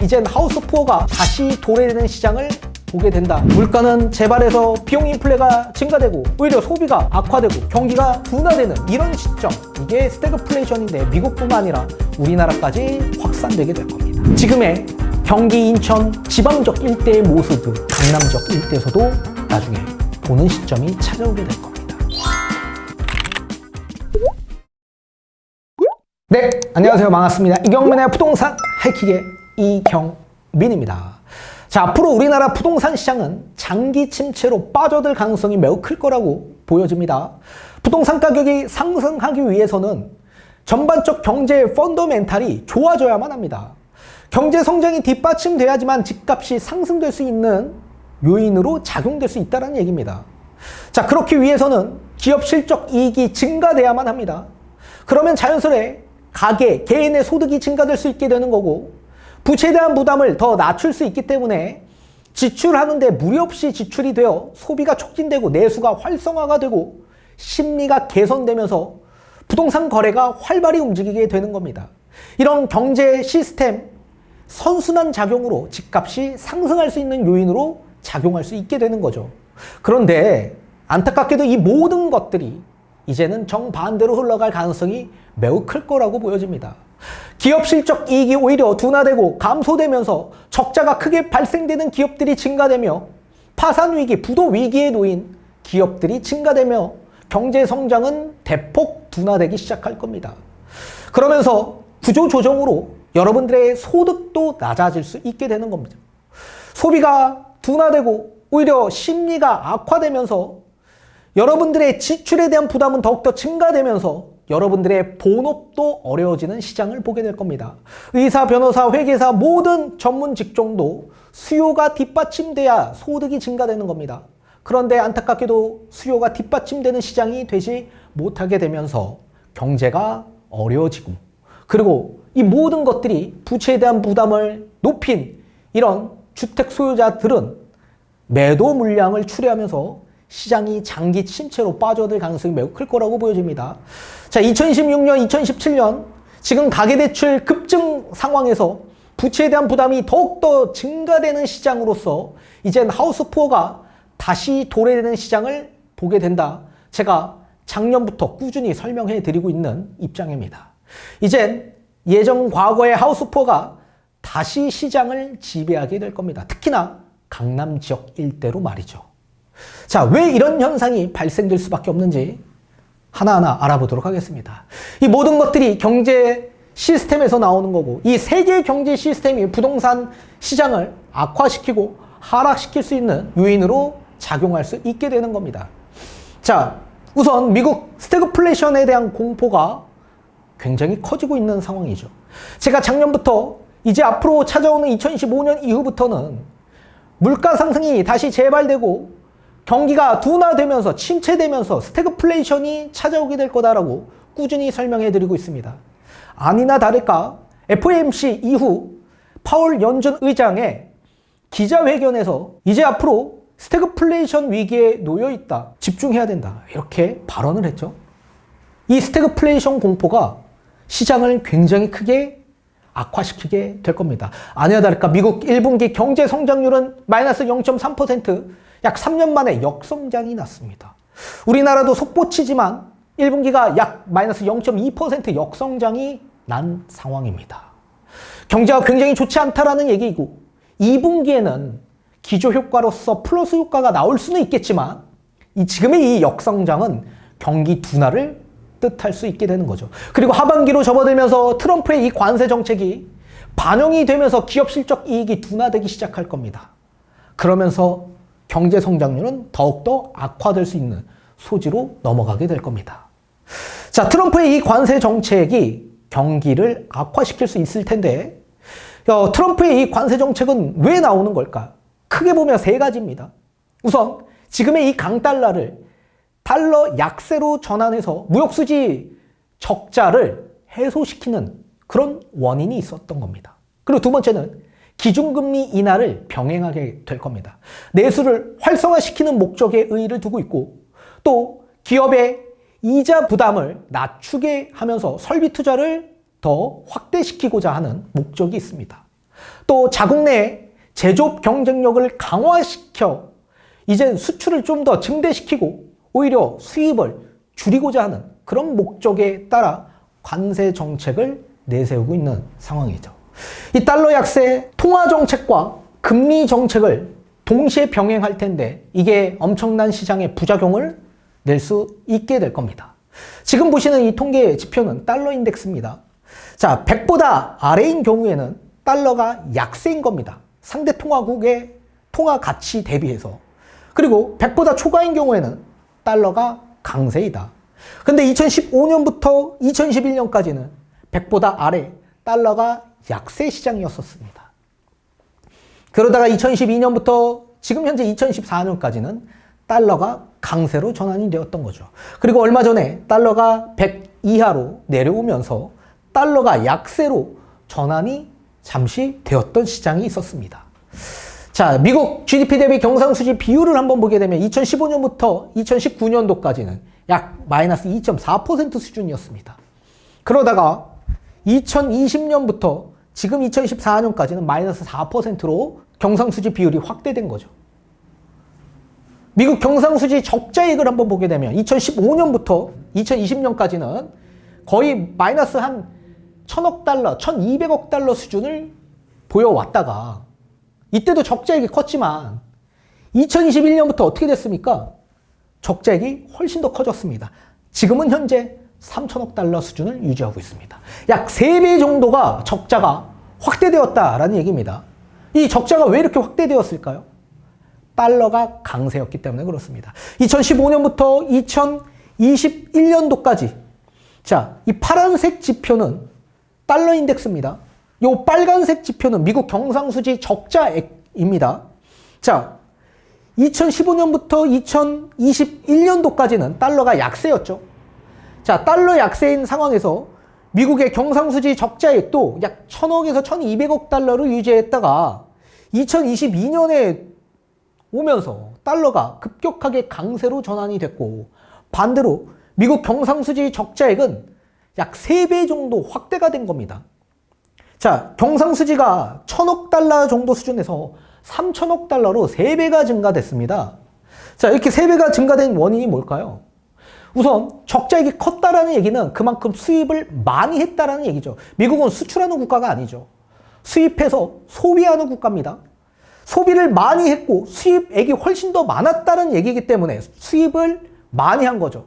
이젠 하우스푸어가 다시 도래되는 시장을 보게 된다. 물가는 재발해서 비용 인플레가 증가되고 오히려 소비가 악화되고 경기가 둔화되는 이런 시점, 이게 스태그플레이션인데 미국뿐만 아니라 우리나라까지 확산되게 될 겁니다. 지금의 경기, 인천, 지방적 일대의 모습을 강남적 일대에서도 나중에 보는 시점이 찾아오게 될 겁니다. 네, 안녕하세요. 반갑습니다. 이경민의 부동산 하이킥의 이경민입니다. 자, 앞으로 우리나라 부동산 시장은 장기 침체로 빠져들 가능성이 매우 클 거라고 보여집니다. 부동산 가격이 상승하기 위해서는 전반적 경제 펀더멘탈이 좋아져야만 합니다. 경제 성장이 뒷받침돼야지만 집값이 상승될 수 있는 요인으로 작용될 수 있다는 얘기입니다. 자, 그렇기 위해서는 기업 실적 이익이 증가돼야만 합니다. 그러면 자연스레 가계, 개인의 소득이 증가될 수 있게 되는 거고, 부채에 대한 부담을 더 낮출 수 있기 때문에 지출하는데 무리 없이 지출이 되어 소비가 촉진되고 내수가 활성화가 되고 심리가 개선되면서 부동산 거래가 활발히 움직이게 되는 겁니다. 이런 경제 시스템 선순환 작용으로 집값이 상승할 수 있는 요인으로 작용할 수 있게 되는 거죠. 그런데 안타깝게도 이 모든 것들이 이제는 정반대로 흘러갈 가능성이 매우 클 거라고 보여집니다. 기업 실적 이익이 오히려 둔화되고 감소되면서 적자가 크게 발생되는 기업들이 증가되며 파산 위기, 부도 위기에 놓인 기업들이 증가되며 경제 성장은 대폭 둔화되기 시작할 겁니다. 그러면서 구조 조정으로 여러분들의 소득도 낮아질 수 있게 되는 겁니다. 소비가 둔화되고 오히려 심리가 악화되면서 여러분들의 지출에 대한 부담은 더욱더 증가되면서 여러분들의 본업도 어려워지는 시장을 보게 될 겁니다. 의사, 변호사, 회계사 모든 전문 직종도 수요가 뒷받침돼야 소득이 증가되는 겁니다. 그런데 안타깝게도 수요가 뒷받침되는 시장이 되지 못하게 되면서 경제가 어려워지고, 그리고 이 모든 것들이 부채에 대한 부담을 높인 이런 주택 소유자들은 매도 물량을 출회하면서 시장이 장기 침체로 빠져들 가능성이 매우 클 거라고 보여집니다. 자, 2016년, 2017년 지금 가계대출 급증 상황에서 부채에 대한 부담이 더욱더 증가되는 시장으로서 이젠 하우스푸어가 다시 도래되는 시장을 보게 된다. 제가 작년부터 꾸준히 설명해 드리고 있는 입장입니다. 이젠 예전 과거의 하우스푸어가 다시 시장을 지배하게 될 겁니다. 특히나 강남 지역 일대로 말이죠. 자, 왜 이런 현상이 발생될 수밖에 없는지 하나하나 알아보도록 하겠습니다. 이 모든 것들이 경제 시스템에서 나오는 거고, 이 세계 경제 시스템이 부동산 시장을 악화시키고 하락시킬 수 있는 요인으로 작용할 수 있게 되는 겁니다. 자, 우선 미국 스태그플레이션에 대한 공포가 굉장히 커지고 있는 상황이죠. 제가 작년부터 이제 앞으로 찾아오는 2025년 이후부터는 물가 상승이 다시 재발되고 경기가 둔화되면서 침체되면서 스태그플레이션이 찾아오게 될 거다라고 꾸준히 설명해 드리고 있습니다. 아니나 다를까 FOMC 이후 파월 연준 의장의 기자회견에서 이제 앞으로 스태그플레이션 위기에 놓여 있다, 집중해야 된다, 이렇게 발언을 했죠. 이 스태그플레이션 공포가 시장을 굉장히 크게 악화시키게 될 겁니다. 아니나 다를까 미국 1분기 경제 성장률은 마이너스 0.3%, 약 3년 만에 역성장이 났습니다. 우리나라도 속보치지만 1분기가 약 마이너스 0.2% 역성장이 난 상황입니다. 경제가 굉장히 좋지 않다라는 얘기이고, 2분기에는 기조효과로서 플러스 효과가 나올 수는 있겠지만 지금의 이 역성장은 경기 둔화를 뜻할 수 있게 되는 거죠. 그리고 하반기로 접어들면서 트럼프의 이 관세 정책이 반영이 되면서 기업 실적 이익이 둔화되기 시작할 겁니다. 그러면서 경제 성장률은 더욱더 악화될 수 있는 소지로 넘어가게 될 겁니다. 자, 트럼프의 이 관세 정책이 경기를 악화시킬 수 있을 텐데, 트럼프의 이 관세 정책은 왜 나오는 걸까? 크게 보면 세 가지입니다. 우선 지금의 이 강달러를 달러 약세로 전환해서 무역수지 적자를 해소시키는 그런 원인이 있었던 겁니다. 그리고 두 번째는 기준금리 인하를 병행하게 될 겁니다. 내수를 활성화시키는 목적에 의의를 두고 있고, 또 기업의 이자 부담을 낮추게 하면서 설비 투자를 더 확대시키고자 하는 목적이 있습니다. 또 자국 내 제조업 경쟁력을 강화시켜 이젠 수출을 좀 더 증대시키고 오히려 수입을 줄이고자 하는 그런 목적에 따라 관세 정책을 내세우고 있는 상황이죠. 이 달러 약세 통화 정책과 금리 정책을 동시에 병행할 텐데 이게 엄청난 시장의 부작용을 낼 수 있게 될 겁니다. 지금 보시는 이 통계 지표는 달러 인덱스입니다. 자, 100보다 아래인 경우에는 달러가 약세인 겁니다. 상대 통화국의 통화 가치 대비해서. 그리고 100보다 초과인 경우에는 달러가 강세이다. 근데 2015년부터 2021년까지는 100보다 아래 달러가 약세 시장이었었습니다. 그러다가 2012년부터 지금 현재 2014년까지는 달러가 강세로 전환이 되었던 거죠. 그리고 얼마 전에 달러가 100 이하로 내려오면서 달러가 약세로 전환이 잠시 되었던 시장이 있었습니다. 자, 미국 GDP 대비 경상수지 비율을 한번 보게 되면 2015년부터 2019년도까지는 약 마이너스 2.4% 수준이었습니다. 그러다가 2020년부터 지금 2014년까지는 마이너스 4%로 경상수지 비율이 확대된 거죠. 미국 경상수지 적자액을 한번 보게 되면 2015년부터 2020년까지는 거의 마이너스 한 1000억 달러, 1200억 달러 수준을 보여왔다가 이때도 적자액이 컸지만 2021년부터 어떻게 됐습니까? 적자액이 훨씬 더 커졌습니다. 지금은 현재 3000억 달러 수준을 유지하고 있습니다. 약 3배 정도가 적자가 확대되었다라는 얘기입니다. 이 적자가 왜 이렇게 확대되었을까요? 달러가 강세였기 때문에 그렇습니다. 2015년부터 2021년도까지 자, 이 파란색 지표는 달러 인덱스입니다. 이 빨간색 지표는 미국 경상수지 적자액입니다. 자, 2015년부터 2021년도까지는 달러가 약세였죠. 자, 달러 약세인 상황에서 미국의 경상수지 적자액도 약 1000억에서 1200억 달러를 유지했다가 2022년에 오면서 달러가 급격하게 강세로 전환이 됐고 반대로 미국 경상수지 적자액은 약 3배 정도 확대가 된 겁니다. 자, 경상수지가 1000억 달러 정도 수준에서 3000억 달러로 3배가 증가됐습니다. 자, 이렇게 3배가 증가된 원인이 뭘까요? 우선 적자액이 컸다라는 얘기는 그만큼 수입을 많이 했다라는 얘기죠. 미국은 수출하는 국가가 아니죠. 수입해서 소비하는 국가입니다. 소비를 많이 했고 수입액이 훨씬 더 많았다는 얘기이기 때문에 수입을 많이 한 거죠.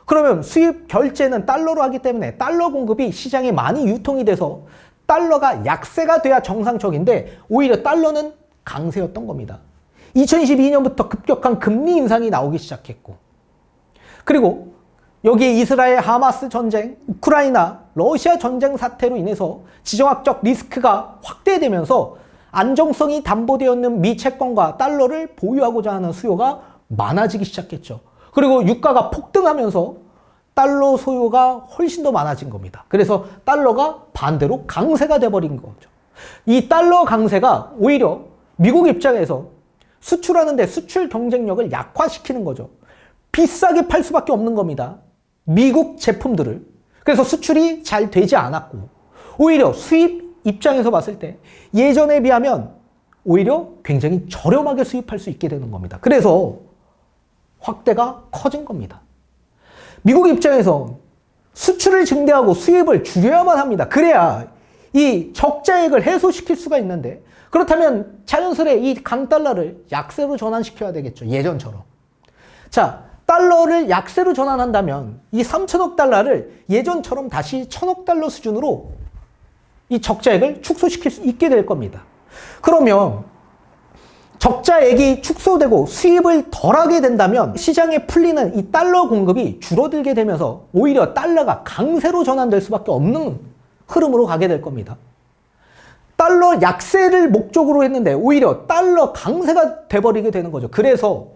그러면 수입 결제는 달러로 하기 때문에 달러 공급이 시장에 많이 유통이 돼서 달러가 약세가 돼야 정상적인데 오히려 달러는 강세였던 겁니다. 2022년부터 급격한 금리 인상이 나오기 시작했고 그리고 여기에 이스라엘 하마스 전쟁, 우크라이나, 러시아 전쟁 사태로 인해서 지정학적 리스크가 확대되면서 안정성이 담보되어 있는 미 채권과 달러를 보유하고자 하는 수요가 많아지기 시작했죠. 그리고 유가가 폭등하면서 달러 소요가 훨씬 더 많아진 겁니다. 그래서 달러가 반대로 강세가 돼버린 거죠. 이 달러 강세가 오히려 미국 입장에서 수출하는데 수출 경쟁력을 약화시키는 거죠. 비싸게 팔 수밖에 없는 겁니다. 미국 제품들을. 그래서 수출이 잘 되지 않았고 오히려 수입 입장에서 봤을 때 예전에 비하면 오히려 굉장히 저렴하게 수입할 수 있게 되는 겁니다. 그래서 확대가 커진 겁니다. 미국 입장에서 수출을 증대하고 수입을 줄여야만 합니다. 그래야 이 적자액을 해소시킬 수가 있는데 그렇다면 자연스레 이 강달러를 약세로 전환시켜야 되겠죠. 예전처럼. 자, 달러를 약세로 전환한다면 이 3천억 달러를 예전처럼 다시 1000억 달러 수준으로 이 적자액을 축소시킬 수 있게 될 겁니다. 그러면 적자액이 축소되고 수입을 덜하게 된다면 시장에 풀리는 이 달러 공급이 줄어들게 되면서 오히려 달러가 강세로 전환될 수밖에 없는 흐름으로 가게 될 겁니다. 달러 약세를 목적으로 했는데 오히려 달러 강세가 돼버리게 되는 거죠. 그래서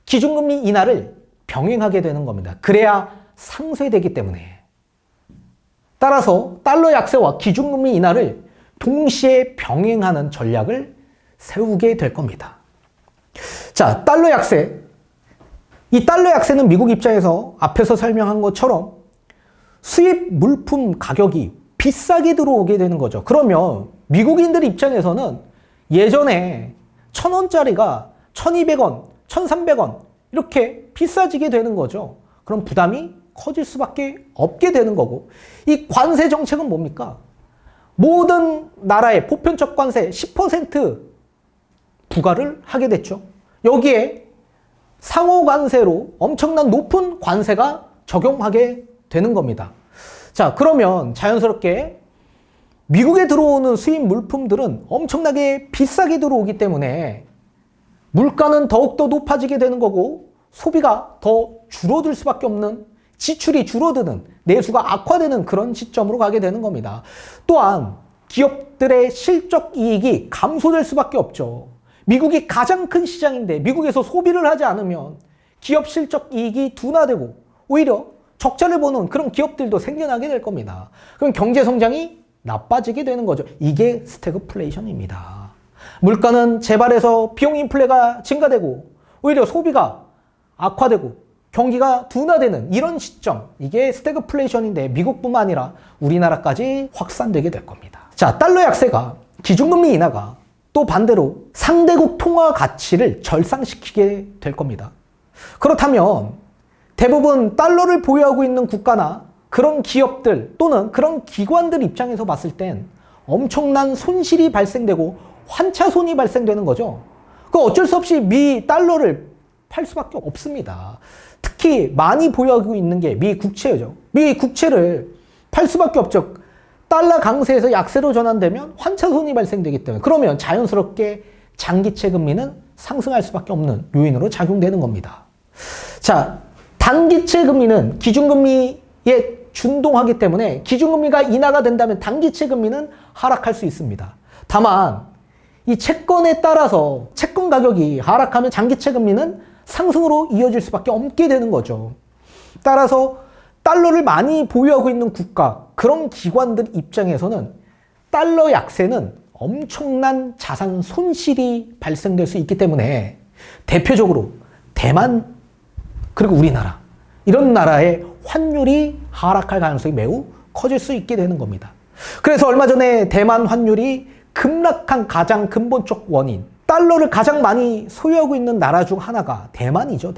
기준금리 인하를 병행하게 되는 겁니다. 그래야 상쇄되기 때문에. 따라서 달러 약세와 기준금리 인하를 동시에 병행하는 전략을 세우게 될 겁니다. 자, 달러 약세. 이 달러 약세는 미국 입장에서 앞에서 설명한 것처럼 수입 물품 가격이 비싸게 들어오게 되는 거죠. 그러면 미국인들 입장에서는 예전에 1,000원짜리가 1,200원, 1,300원 이렇게 비싸지게 되는 거죠. 그럼 부담이 커질 수밖에 없게 되는 거고, 이 관세 정책은 뭡니까? 모든 나라의 보편적 관세 10% 부과를 하게 됐죠. 여기에 상호 관세로 엄청난 높은 관세가 적용하게 되는 겁니다. 자, 그러면 자연스럽게 미국에 들어오는 수입 물품들은 엄청나게 비싸게 들어오기 때문에 물가는 더욱더 높아지게 되는 거고, 소비가 더 줄어들 수밖에 없는, 지출이 줄어드는, 내수가 악화되는 그런 시점으로 가게 되는 겁니다. 또한 기업들의 실적 이익이 감소될 수밖에 없죠. 미국이 가장 큰 시장인데 미국에서 소비를 하지 않으면 기업 실적 이익이 둔화되고 오히려 적자를 보는 그런 기업들도 생겨나게 될 겁니다. 그럼 경제 성장이 나빠지게 되는 거죠. 이게 스태그플레이션입니다. 물가는 재발해서 비용 인플레가 증가되고 오히려 소비가 악화되고 경기가 둔화되는 이런 시점, 이게 스태그플레이션인데 미국뿐만 아니라 우리나라까지 확산되게 될 겁니다. 자, 달러 약세가, 기준금리 인하가 또 반대로 상대국 통화 가치를 절상시키게 될 겁니다. 그렇다면 대부분 달러를 보유하고 있는 국가나 그런 기업들 또는 그런 기관들 입장에서 봤을 땐 엄청난 손실이 발생되고 환차손이 발생되는 거죠. 그 어쩔 수 없이 미 달러를 팔 수밖에 없습니다. 특히 많이 보유하고 있는 게 미 국채죠. 미 국채를 팔 수밖에 없죠. 달러 강세에서 약세로 전환되면 환차손이 발생되기 때문에, 그러면 자연스럽게 장기채 금리는 상승할 수밖에 없는 요인으로 작용되는 겁니다. 자, 단기채 금리는 기준금리에 준동하기 때문에 기준금리가 인하가 된다면 단기채 금리는 하락할 수 있습니다. 다만 이 채권에 따라서 채권 가격이 하락하면 장기채 금리는 상승으로 이어질 수밖에 없게 되는 거죠. 따라서 달러를 많이 보유하고 있는 국가, 그런 기관들 입장에서는 달러 약세는 엄청난 자산 손실이 발생될 수 있기 때문에 대표적으로 대만 그리고 우리나라, 이런 나라의 환율이 하락할 가능성이 매우 커질 수 있게 되는 겁니다. 그래서 얼마 전에 대만 환율이 급락한 가장 근본적 원인, 달러를 가장 많이 소유하고 있는 나라 중 하나가 대만이죠.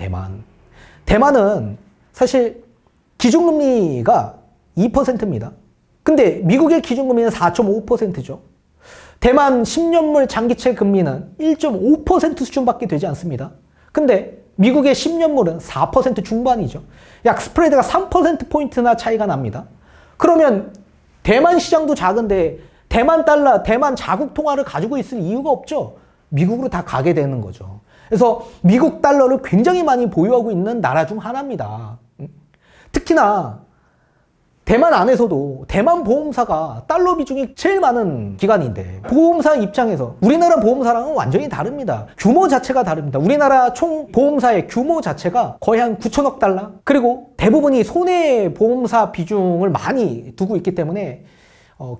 대만은 사실 기준금리가 2%입니다. 근데 미국의 기준금리는 4.5%죠. 대만 10년물 장기채 금리는 1.5% 수준밖에 되지 않습니다. 근데 미국의 10년물은 4% 중반이죠. 약 스프레드가 3%포인트나 차이가 납니다. 그러면 대만 시장도 작은데 대만 달러, 대만 자국 통화를 가지고 있을 이유가 없죠. 미국으로 다 가게 되는 거죠. 그래서 미국 달러를 굉장히 많이 보유하고 있는 나라 중 하나입니다. 특히나 대만 안에서도 대만 보험사가 달러 비중이 제일 많은 기관인데, 보험사 입장에서 우리나라 보험사랑은 완전히 다릅니다. 규모 자체가 다릅니다. 우리나라 총 보험사의 규모 자체가 거의 한 9천억 달러, 그리고 대부분이 손해보험사 비중을 많이 두고 있기 때문에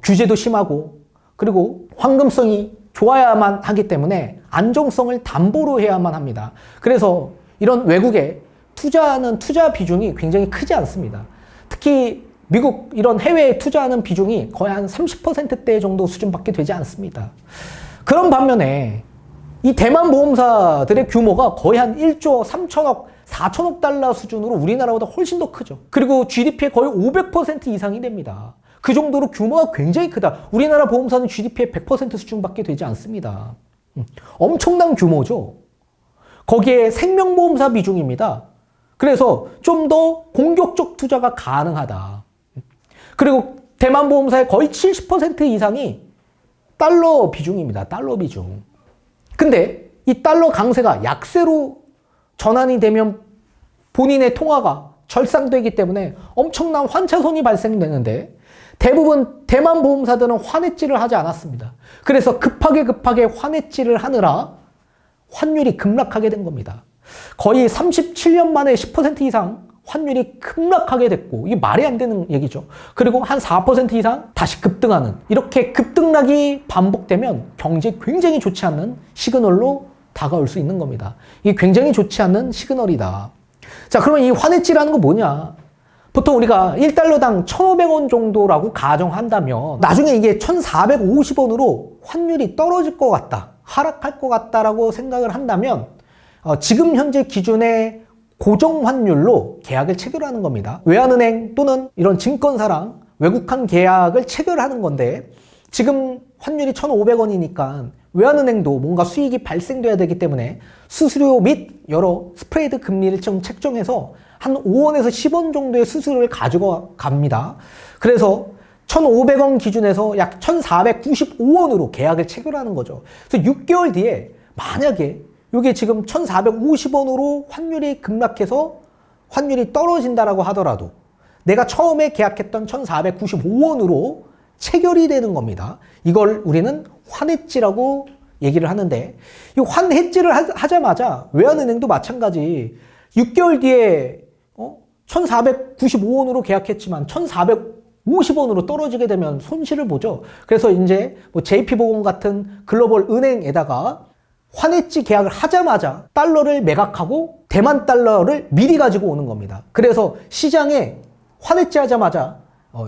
규제도 심하고, 그리고 황금성이 좋아야만 하기 때문에 안정성을 담보로 해야만 합니다. 그래서 이런 외국에 투자하는 투자 비중이 굉장히 크지 않습니다. 특히 미국 이런 해외에 투자하는 비중이 거의 한 30%대 정도 수준밖에 되지 않습니다. 그런 반면에 이 대만 보험사들의 규모가 거의 한 1조 3천억, 4천억 달러 수준으로 우리나라보다 훨씬 더 크죠. 그리고 GDP의 거의 500% 이상이 됩니다. 그 정도로 규모가 굉장히 크다. 우리나라 보험사는 GDP의 100% 수준밖에 되지 않습니다. 엄청난 규모죠. 거기에 생명보험사 비중입니다. 그래서 좀 더 공격적 투자가 가능하다. 그리고 대만 보험사의 거의 70% 이상이 달러 비중입니다. 달러 비중. 근데 이 달러 강세가 약세로 전환이 되면 본인의 통화가 절상되기 때문에 엄청난 환차손이 발생되는데, 대부분 대만 보험사들은 환해지를 하지 않았습니다. 그래서 급하게 환해지를 하느라 환율이 급락하게 된 겁니다. 거의 37년 만에 10% 이상 환율이 급락하게 됐고, 이게 말이 안 되는 얘기죠. 그리고 한 4% 이상 다시 급등하는, 이렇게 급등락이 반복되면 경제에 굉장히 좋지 않는 시그널로 다가올 수 있는 겁니다. 이게 굉장히 좋지 않은 시그널이다. 자, 그러면 이 환해지라는 건 뭐냐? 보통 우리가 1달러당 1,500원 정도라고 가정한다면 나중에 이게 1,450원으로 환율이 떨어질 것 같다, 하락할 것 같다라고 생각을 한다면 지금 현재 기준의 고정 환율로 계약을 체결하는 겁니다. 외환은행 또는 이런 증권사랑 외국환 계약을 체결하는 건데 지금 환율이 1,500원이니까 외환은행도 뭔가 수익이 발생돼야 되기 때문에 수수료 및 여러 스프레드 금리를 좀 책정해서 한 5원에서 10원 정도의 수수료를 가지고 갑니다. 그래서 1,500원 기준에서 약 1,495원으로 계약을 체결하는 거죠. 그래서 6개월 뒤에 만약에 이게 지금 1,450원으로 환율이 급락해서 환율이 떨어진다라고 하더라도 내가 처음에 계약했던 1,495원으로 체결이 되는 겁니다. 이걸 우리는 환해지라고 얘기를 하는데 이 환해지를 하자마자 외환은행도 마찬가지 6개월 뒤에 1,495원으로 계약했지만 1,450원으로 떨어지게 되면 손실을 보죠. 그래서 이제 뭐 JP보건 같은 글로벌 은행에다가 환해지 계약을 하자마자 달러를 매각하고 대만 달러를 미리 가지고 오는 겁니다. 그래서 시장에 환해지 하자마자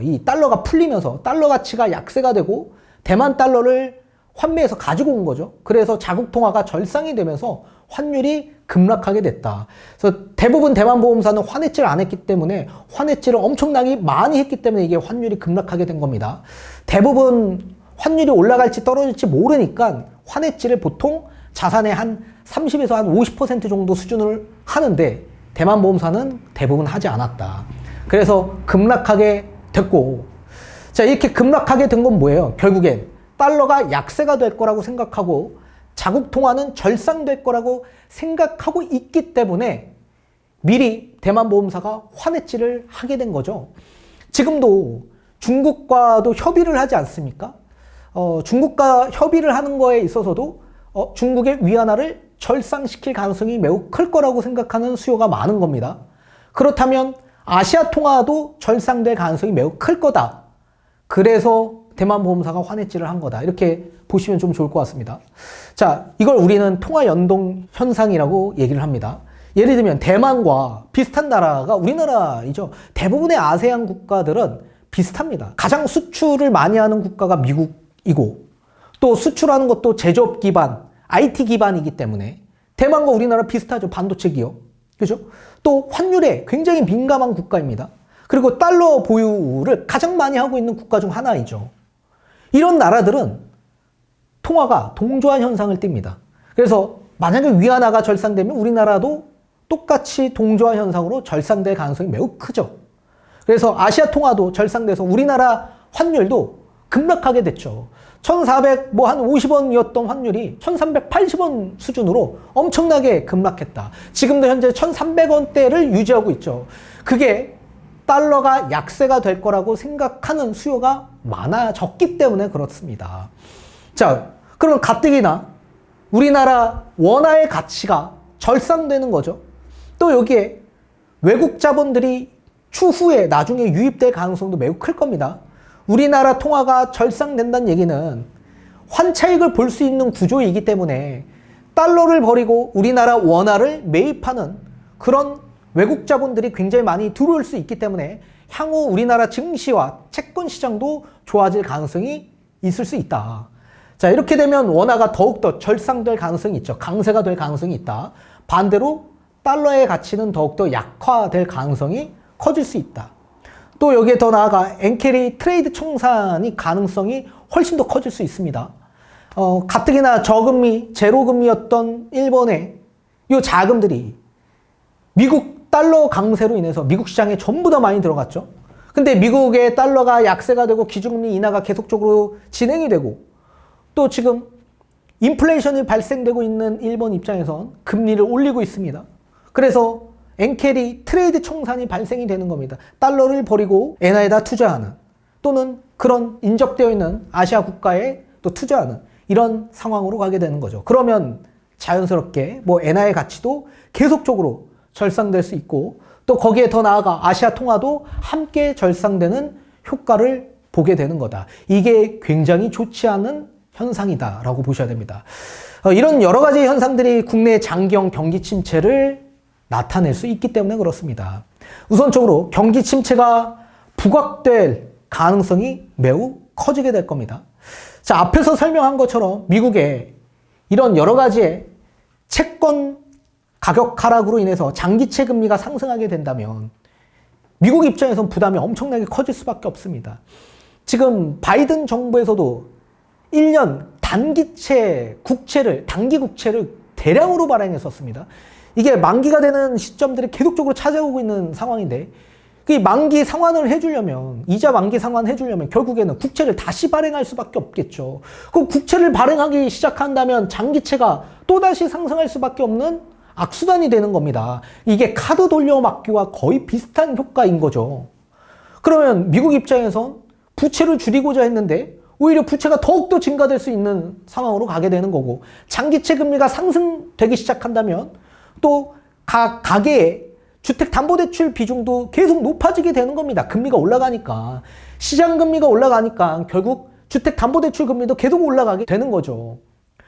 이 달러가 풀리면서 달러 가치가 약세가 되고 대만 달러를 환매해서 가지고 온 거죠. 그래서 자국 통화가 절상이 되면서 환율이 급락하게 됐다. 그래서 대부분 대만 보험사는 환해지를 안 했기 때문에 환해지를 엄청나게 많이 했기 때문에 이게 환율이 급락하게 된 겁니다. 대부분 환율이 올라갈지 떨어질지 모르니까 환해지를 보통 자산의 한 30에서 한 50% 정도 수준을 하는데 대만 보험사는 대부분 하지 않았다. 그래서 급락하게 됐고, 자, 이렇게 급락하게 된 건 뭐예요? 결국엔 달러가 약세가 될 거라고 생각하고 자국 통화는 절상될 거라고 생각하고 있기 때문에 미리 대만 보험사가 환해지를 하게 된 거죠. 지금도 중국과도 협의를 하지 않습니까? 중국과 협의를 하는 거에 있어서도 중국의 위안화를 절상시킬 가능성이 매우 클 거라고 생각하는 수요가 많은 겁니다. 그렇다면 아시아 통화도 절상될 가능성이 매우 클 거다. 그래서 대만 보험사가 환해지를 한 거다. 이렇게 보시면 좀 좋을 것 같습니다. 자, 이걸 우리는 통화 연동 현상이라고 얘기를 합니다. 예를 들면 대만과 비슷한 나라가 우리나라이죠. 대부분의 아세안 국가들은 비슷합니다. 가장 수출을 많이 하는 국가가 미국이고 또 수출하는 것도 제조업 기반, IT 기반이기 때문에 대만과 우리나라 비슷하죠. 반도체 기업. 그죠? 또 환율에 굉장히 민감한 국가입니다. 그리고 달러 보유를 가장 많이 하고 있는 국가 중 하나이죠. 이런 나라들은 통화가 동조한 현상을 띱니다. 그래서 만약에 위안화가 절상되면 우리나라도 똑같이 동조한 현상으로 절상될 가능성이 매우 크죠. 그래서 아시아 통화도 절상돼서 우리나라 환율도 급락하게 됐죠. 1,400, 한 50원이었던 환율이 1,380원 수준으로 엄청나게 급락했다. 지금도 현재 1,300원대를 유지하고 있죠. 그게 달러가 약세가 될 거라고 생각하는 수요가 많아졌기 때문에 그렇습니다. 자, 그러면 가뜩이나 우리나라 원화의 가치가 절상되는 거죠. 또 여기에 외국 자본들이 추후에 나중에 유입될 가능성도 매우 클 겁니다. 우리나라 통화가 절상된다는 얘기는 환차익을 볼 수 있는 구조이기 때문에 달러를 버리고 우리나라 원화를 매입하는 그런 외국 자본들이 굉장히 많이 들어올 수 있기 때문에 향후 우리나라 증시와 채권 시장도 좋아질 가능성이 있을 수 있다. 자, 이렇게 되면 원화가 더욱더 절상될 가능성이 있죠. 강세가 될 가능성이 있다. 반대로 달러의 가치는 더욱더 약화될 가능성이 커질 수 있다. 또 여기에 더 나아가 엔캐리 트레이드 청산이 가능성이 훨씬 더 커질 수 있습니다. 가뜩이나 저금리, 제로금리였던 일본의 이 자금들이 미국 달러 강세로 인해서 미국 시장에 전부 다 많이 들어갔죠. 근데 미국의 달러가 약세가 되고 기준금리 인하가 계속적으로 진행이 되고 또 지금 인플레이션이 발생되고 있는 일본 입장에선 금리를 올리고 있습니다. 그래서 엔캐리 트레이드 청산이 발생이 되는 겁니다. 달러를 버리고 엔화에다 투자하는 또는 그런 인접되어 있는 아시아 국가에 또 투자하는 이런 상황으로 가게 되는 거죠. 그러면 자연스럽게 엔화의 가치도 계속적으로 절상될 수 있고 또 거기에 더 나아가 아시아 통화도 함께 절상되는 효과를 보게 되는 거다. 이게 굉장히 좋지 않은 현상이다라고 보셔야 됩니다. 이런 여러 가지 현상들이 국내 장기형 경기 침체를 나타낼 수 있기 때문에 그렇습니다. 우선적으로 경기 침체가 부각될 가능성이 매우 커지게 될 겁니다. 자, 앞에서 설명한 것처럼 미국의 이런 여러 가지의 채권 가격 하락으로 인해서 장기채 금리가 상승하게 된다면 미국 입장에선 부담이 엄청나게 커질 수밖에 없습니다. 지금 바이든 정부에서도 1년 단기채 국채를, 단기 국채를 대량으로 발행했었습니다. 이게 만기가 되는 시점들이 계속적으로 찾아오고 있는 상황인데, 그 만기 상환을 해주려면, 이자 만기 상환 해주려면 결국에는 국채를 다시 발행할 수밖에 없겠죠. 그 국채를 발행하기 시작한다면 장기채가 또다시 상승할 수밖에 없는 악순환이 되는 겁니다. 이게 카드 돌려막기와 거의 비슷한 효과인 거죠. 그러면 미국 입장에선 부채를 줄이고자 했는데 오히려 부채가 더욱더 증가될 수 있는 상황으로 가게 되는 거고, 장기채 금리가 상승되기 시작한다면 또 가계의 주택담보대출 비중도 계속 높아지게 되는 겁니다. 금리가 올라가니까. 시장 금리가 올라가니까 결국 주택담보대출 금리도 계속 올라가게 되는 거죠.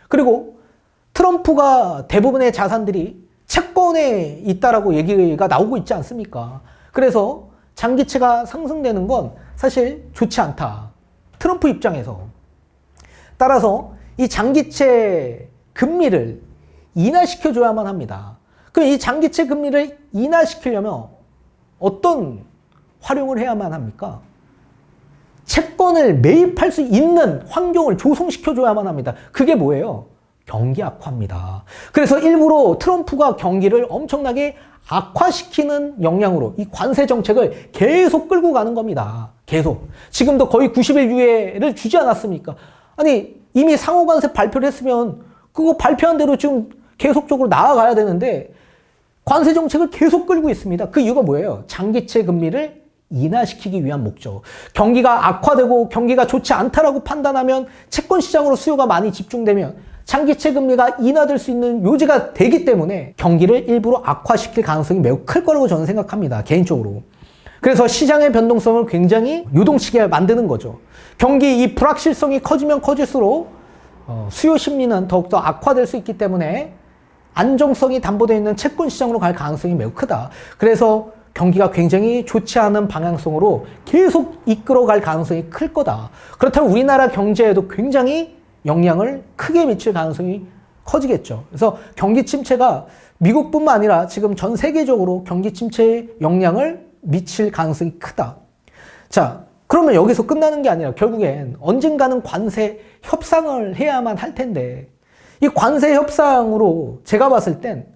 그리고 트럼프가 대부분의 자산들이 채권에 있다라고 얘기가 나오고 있지 않습니까? 그래서 장기채가 상승되는 건 사실 좋지 않다. 트럼프 입장에서. 따라서 이 장기채 금리를 인하시켜줘야만 합니다. 그럼 이 장기채 금리를 인하시키려면 어떤 활용을 해야만 합니까? 채권을 매입할 수 있는 환경을 조성시켜줘야만 합니다. 그게 뭐예요? 경기 악화입니다. 그래서 일부러 트럼프가 경기를 엄청나게 악화시키는 영향으로 이 관세 정책을 계속 끌고 가는 겁니다. 계속. 지금도 거의 90일 유예를 주지 않았습니까? 아니, 이미 상호관세 발표를 했으면 그거 발표한 대로 지금 계속적으로 나아가야 되는데 관세 정책을 계속 끌고 있습니다. 그 이유가 뭐예요? 장기채 금리를 인하시키기 위한 목적. 경기가 악화되고 경기가 좋지 않다라고 판단하면 채권 시장으로 수요가 많이 집중되면 장기채 금리가 인하될 수 있는 요지가 되기 때문에 경기를 일부러 악화시킬 가능성이 매우 클 거라고 저는 생각합니다. 개인적으로. 그래서 시장의 변동성을 굉장히 요동치게 만드는 거죠. 경기 이 불확실성이 커지면 커질수록 수요 심리는 더욱더 악화될 수 있기 때문에 안정성이 담보되어 있는 채권 시장으로 갈 가능성이 매우 크다. 그래서 경기가 굉장히 좋지 않은 방향성으로 계속 이끌어갈 가능성이 클 거다. 그렇다면 우리나라 경제에도 굉장히 영향을 크게 미칠 가능성이 커지겠죠. 그래서 경기 침체가 미국뿐만 아니라 지금 전 세계적으로 경기 침체에 영향을 미칠 가능성이 크다. 자, 그러면 여기서 끝나는 게 아니라 결국엔 언젠가는 관세 협상을 해야만 할 텐데 이 관세 협상으로 제가 봤을 땐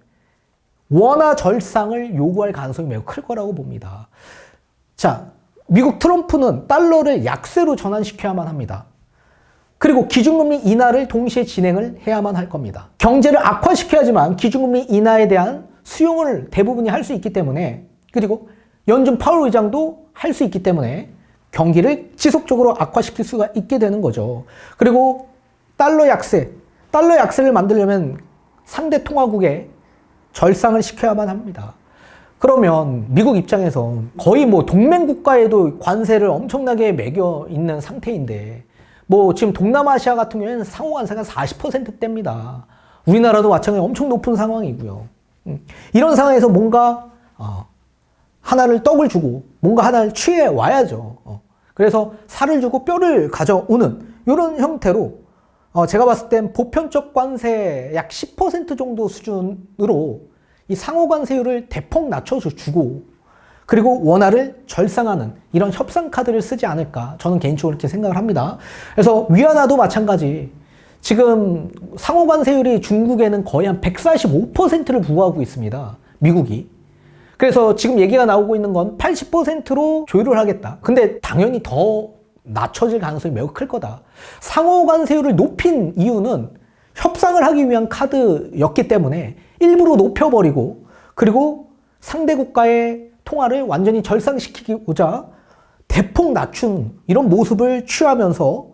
원화 절상을 요구할 가능성이 매우 클 거라고 봅니다. 자, 미국 트럼프는 달러를 약세로 전환시켜야만 합니다. 그리고 기준금리 인하를 동시에 진행을 해야만 할 겁니다. 경제를 악화시켜야지만 기준금리 인하에 대한 수용을 대부분이 할 수 있기 때문에, 그리고 연준 파월 의장도 할 수 있기 때문에 경기를 지속적으로 악화시킬 수가 있게 되는 거죠. 그리고 달러 약세를 만들려면 상대 통화국에 절상을 시켜야만 합니다. 그러면 미국 입장에서 거의 뭐 동맹 국가에도 관세를 엄청나게 매겨 있는 상태인데 뭐 지금 동남아시아 같은 경우에는 상호관세가 40%대입니다. 우리나라도 마찬가지로 엄청 높은 상황이고요. 이런 상황에서 뭔가 하나를 떡을 주고 뭔가 하나를 취해 와야죠. 그래서 살을 주고 뼈를 가져오는 이런 형태로 제가 봤을 땐 보편적 관세 약 10% 정도 수준으로 이 상호관세율을 대폭 낮춰주고 그리고 원화를 절상하는 이런 협상 카드를 쓰지 않을까 저는 개인적으로 이렇게 생각을 합니다. 그래서 위안화도 마찬가지. 지금 상호관세율이 중국에는 거의 한 145%를 부과하고 있습니다. 미국이. 그래서 지금 얘기가 나오고 있는 건 80%로 조율을 하겠다. 근데 당연히 더 낮춰질 가능성이 매우 클 거다. 상호관세율을 높인 이유는 협상을 하기 위한 카드였기 때문에 일부러 높여버리고 그리고 상대 국가의 통화를 완전히 절상시키고자 대폭 낮춘 이런 모습을 취하면서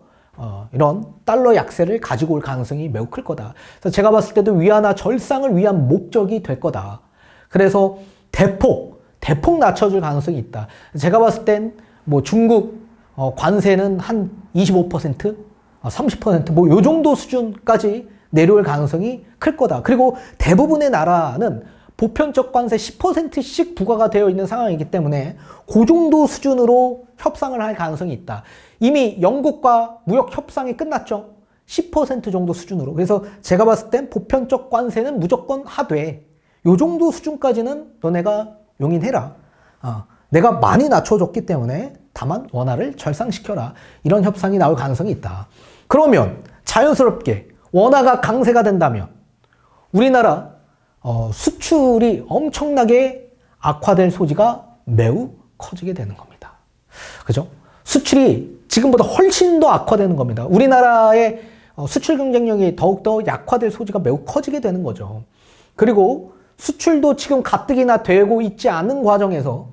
이런 달러 약세를 가지고 올 가능성이 매우 클 거다. 그래서 제가 봤을 때도 위안화 절상을 위한 목적이 될 거다. 그래서 대폭 낮춰줄 가능성이 있다. 제가 봤을 땐 뭐 중국 관세는 한 25%, 30% 뭐 요 정도 수준까지 내려올 가능성이 클 거다. 그리고 대부분의 나라는 보편적 관세 10%씩 부과가 되어 있는 상황이기 때문에 그 정도 수준으로 협상을 할 가능성이 있다. 이미 영국과 무역 협상이 끝났죠. 10% 정도 수준으로. 그래서 제가 봤을 땐 보편적 관세는 무조건 하되 요 정도 수준까지는 너네가 용인해라. 내가 많이 낮춰줬기 때문에 다만 원화를 절상시켜라. 이런 협상이 나올 가능성이 있다. 그러면 자연스럽게 원화가 강세가 된다면 우리나라 수출이 엄청나게 악화될 소지가 매우 커지게 되는 겁니다. 그죠? 수출이 지금보다 훨씬 더 악화되는 겁니다. 우리나라의 수출 경쟁력이 더욱더 약화될 소지가 매우 커지게 되는 거죠. 그리고 수출도 지금 가뜩이나 되고 있지 않은 과정에서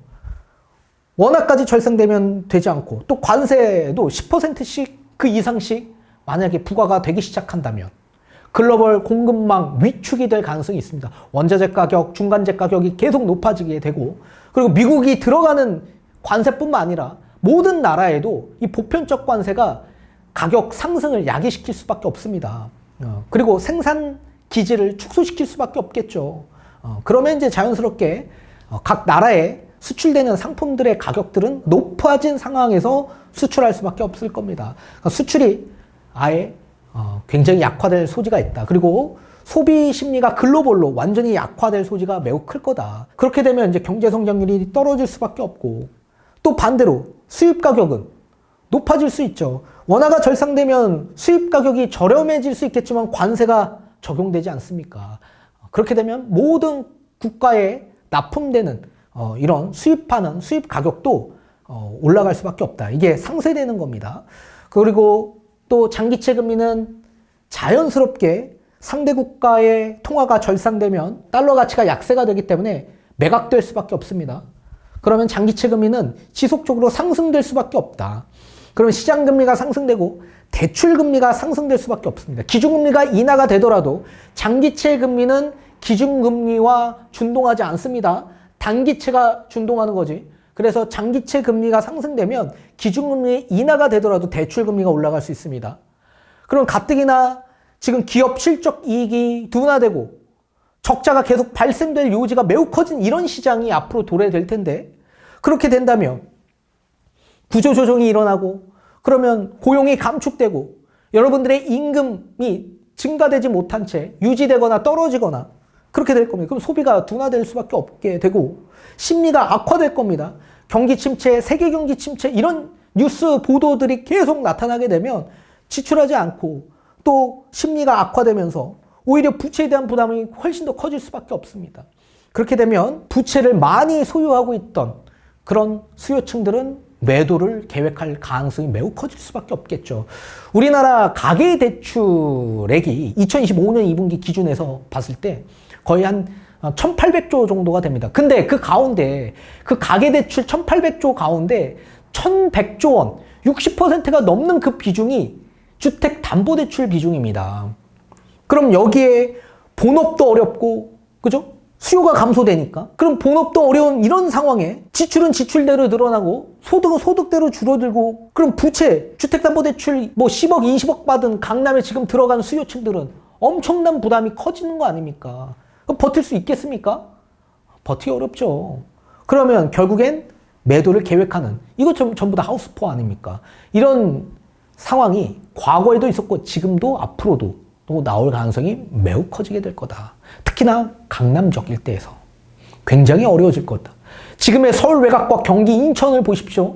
원화까지 절상되면 되지 않고 또 관세도 10%씩 그 이상씩 만약에 부과가 되기 시작한다면 글로벌 공급망 위축이 될 가능성이 있습니다. 원자재 가격, 중간재 가격이 계속 높아지게 되고 그리고 미국이 들어가는 관세뿐만 아니라 모든 나라에도 이 보편적 관세가 가격 상승을 야기시킬 수밖에 없습니다. 그리고 생산 기지를 축소시킬 수밖에 없겠죠. 그러면 이제 자연스럽게 각 나라에 수출되는 상품들의 가격들은 높아진 상황에서 수출할 수밖에 없을 겁니다. 그러니까 수출이 아예 굉장히 약화될 소지가 있다. 그리고 소비 심리가 글로벌로 완전히 약화될 소지가 매우 클 거다. 그렇게 되면 이제 경제 성장률이 떨어질 수밖에 없고 또 반대로 수입 가격은 높아질 수 있죠. 원화가 절상되면 수입 가격이 저렴해질 수 있겠지만 관세가 적용되지 않습니까? 그렇게 되면 모든 국가에 납품되는 이런 수입하는 수입 가격도 올라갈 수밖에 없다. 이게 상쇄되는 겁니다. 그리고 또 장기채 금리는 자연스럽게 상대 국가의 통화가 절상되면 달러 가치가 약세가 되기 때문에 매각될 수밖에 없습니다. 그러면 장기채 금리는 지속적으로 상승될 수밖에 없다. 그러면 시장 금리가 상승되고 대출 금리가 상승될 수밖에 없습니다. 기준금리가 인하가 되더라도 장기채 금리는 기준금리와 준동하지 않습니다. 단기채가 준동하는 거지. 그래서 장기채 금리가 상승되면 기준금리 인하가 되더라도 대출 금리가 올라갈 수 있습니다. 그럼 가뜩이나 지금 기업 실적 이익이 둔화되고 적자가 계속 발생될 요지가 매우 커진 이런 시장이 앞으로 도래될 텐데 그렇게 된다면 구조조정이 일어나고 그러면 고용이 감축되고 여러분들의 임금이 증가되지 못한 채 유지되거나 떨어지거나 그렇게 될 겁니다. 그럼 소비가 둔화될 수밖에 없게 되고 심리가 악화될 겁니다. 경기 침체, 세계 경기 침체 이런 뉴스 보도들이 계속 나타나게 되면 지출하지 않고 또 심리가 악화되면서 오히려 부채에 대한 부담이 훨씬 더 커질 수밖에 없습니다. 그렇게 되면 부채를 많이 소유하고 있던 그런 수요층들은 매도를 계획할 가능성이 매우 커질 수밖에 없겠죠. 우리나라 가계대출액이 2025년 2분기 기준에서 봤을 때 거의 한 1,800조 정도가 됩니다. 근데 그 가운데 그 가계대출 1,800조 가운데 1,100조 원, 60%가 넘는 그 비중이 주택담보대출 비중입니다. 그럼 여기에 본업도 어렵고, 그죠? 수요가 감소되니까. 그럼 본업도 어려운 이런 상황에 지출은 지출대로 늘어나고 소득은 소득대로 줄어들고 그럼 부채, 주택담보대출 뭐 10억, 20억 받은 강남에 지금 들어간 수요층들은 엄청난 부담이 커지는 거 아닙니까? 그럼 버틸 수 있겠습니까? 버티기 어렵죠. 그러면 결국엔 매도를 계획하는 이거 전부 다 하우스포 아닙니까? 이런 상황이 과거에도 있었고 지금도 앞으로도 또 나올 가능성이 매우 커지게 될 거다. 특히나 강남 지역 일대에서 굉장히 어려워질 거다. 지금의 서울 외곽과 경기 인천을 보십시오.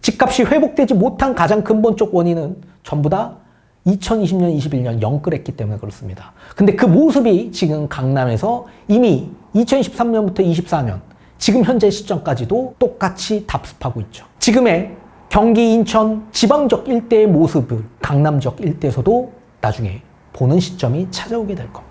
집값이 회복되지 못한 가장 근본적 원인은 전부 다 2020년, 21년 영끌했기 때문에 그렇습니다. 근데 그 모습이 지금 강남에서 이미 2023년부터 24년 지금 현재 시점까지도 똑같이 답습하고 있죠. 지금의 경기, 인천, 지방적 일대의 모습을 강남 지역 일대에서도 나중에 보는 시점이 찾아오게 될 겁니다.